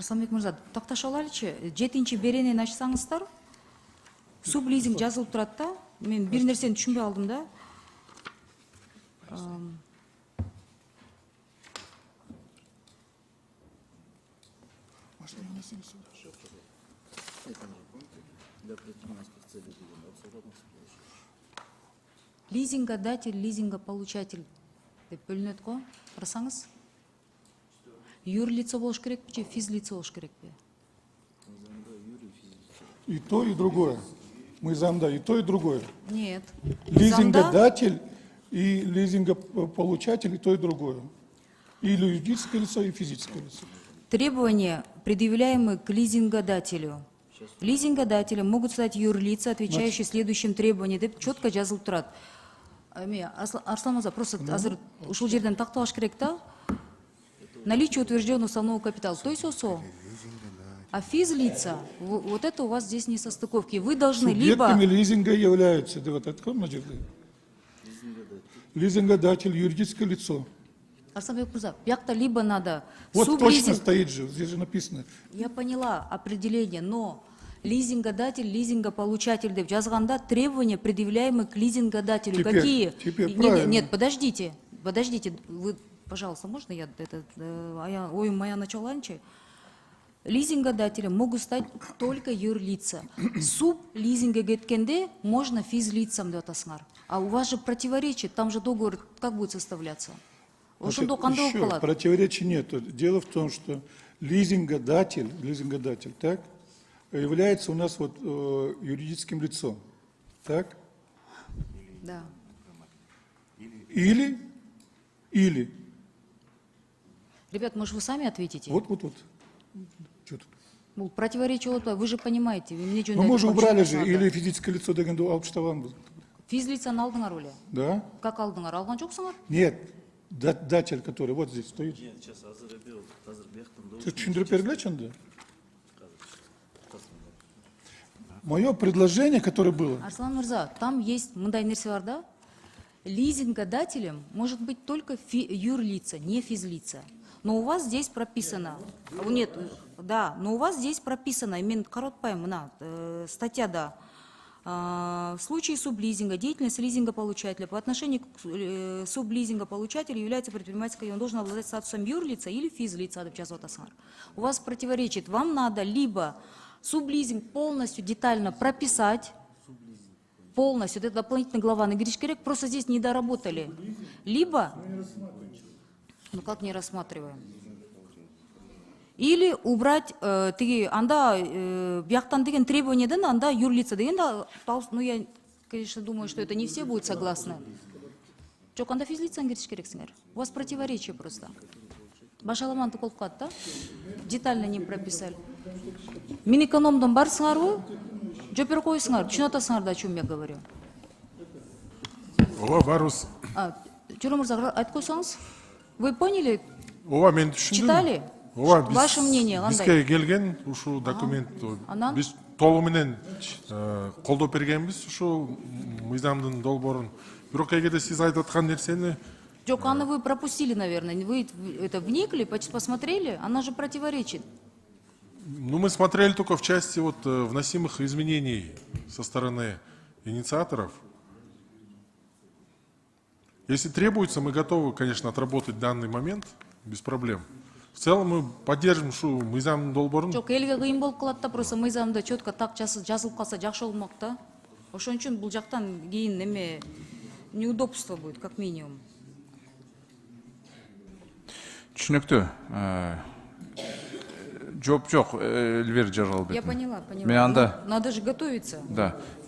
Арсланбек мырза, такташ алайлычы, 7-чи беренени ачсаңыздар, сублизинг жазылып турат да. Мен бир нерсени түшүнбөй алдым да. Лизингодатель, лизингополучатель деп бөлүнөт го. Карасаңыз. Юрлицо болуш керекпи же физлицо болуш керекпи? И то, и другое. Мы зам, да, и то, и другое. Нет. Лизингодатель и лизингополучатель, и то, и другое. И юридическое лицо, и физическое лицо. Требования, предъявляемые к лизингодателю. Лизингодателем могут стать юрлица, отвечающие следующим требованиям, деп четко жазылып турат. Арслан мырза, просто азыр ушул жерден такталыш керек да. Наличие утвержденного уставного капитала. То есть ОСО. А физлица, вот это у вас здесь не состыковки. Вы должны либо... Субъектами лизинга являются, да, вот это лизингодатель, юридическое лицо. Арсланбек мырза, бияқта либо надо... Вот точно стоит же, здесь же написано. Я поняла определение, но лизингодатель, лизингополучатель деп жазганда требования, предъявляемые к лизингодателю. Теперь, какие? теперь правильно. Нет, подождите, вы, пожалуйста, можно я ой, моя началанчи? Лизингодателем могут стать только юрлица. Сублизинга кеткенде можно физлицам деп атасыңар. А у вас же противоречит, там же договор как будет составляться? Значит, еще противоречий нет. Дело в том, что лизингодатель, так, является у нас вот юридическим лицом. Так? Да. Или. Ребят, может, вы сами ответите? Вот. Что тут? Ну, противоречие, вы же понимаете. Ну, мы же убрали же, или физическое лицо дегенде алып таштаган. Физлицаны алдыңар беле? Да. Как алдыңар? Алган жоксуңар? Нет. Датель, который вот здесь стоит. Ты түшүндүрүп бергилечи анда? Мое предложение, которое было. Арслан мырза, там есть мындай нерсе бар да? Лизингодателем может быть только юрлица, не физлица. Но у вас здесь прописано, нет, да, но у вас здесь прописано, мен каратпайм мына статьяда, в случае сублизинга, деятельность лизингополучателя по отношению к сублизингополучателю является предпринимательской, он должен обладать статусом юрлица или физлица, деп жазып атасыңар. У вас противоречит, вам надо либо сублизинг полностью детально прописать, полностью, это дополнительная глава, нагриш керек, просто здесь не доработали, либо, ну как не рассматриваем? Или убрать анда бияктан деген требованиеден анда юрлица деген да, ну я, конечно, думаю, что это не все будут согласны. Жок, анда физлицаны кириш керексиңер. У вас противоречие просто. Башаламанты болуп калат да? Детально не прописали. Минэкономдон барсыңарбы? Жопер койсуңар, түшүнүп атасыңар да, о чем я говорю. Ооба, барбыз. Журам мырза, айтып койсоңуз. Вы поняли? Ооба, мен түшүндүм. Читали? Ооба, ваше мнение кандай? Бизге келген ушул документ. Биз толугу менен колдоп бергенбиз ушул мыйзамдын долбоорун. Бирок эгерде сиз айтып аткан нерсени Жок, Анна, вы пропустили, наверное. Вы это вникли, посмотрели? Она же противоречит. Ну, мы смотрели только в части вот вносимых изменений со стороны инициаторов. Если требуется, мы готовы, конечно, отработать данный момент без проблем. В целом мы поддержим шу мыйзам долбоорун. Жок, элге кыйын болуп калат да, просто мыйзамда четко так жазылып калса жакшы болмок да. Ошон үчүн бул жактан кийин эме неудобство будет, как минимум. Түшүнүктүү. Жооп жок, Эльвира Жаралбек. Я поняла. Мен анда... Надо же готовиться. Да.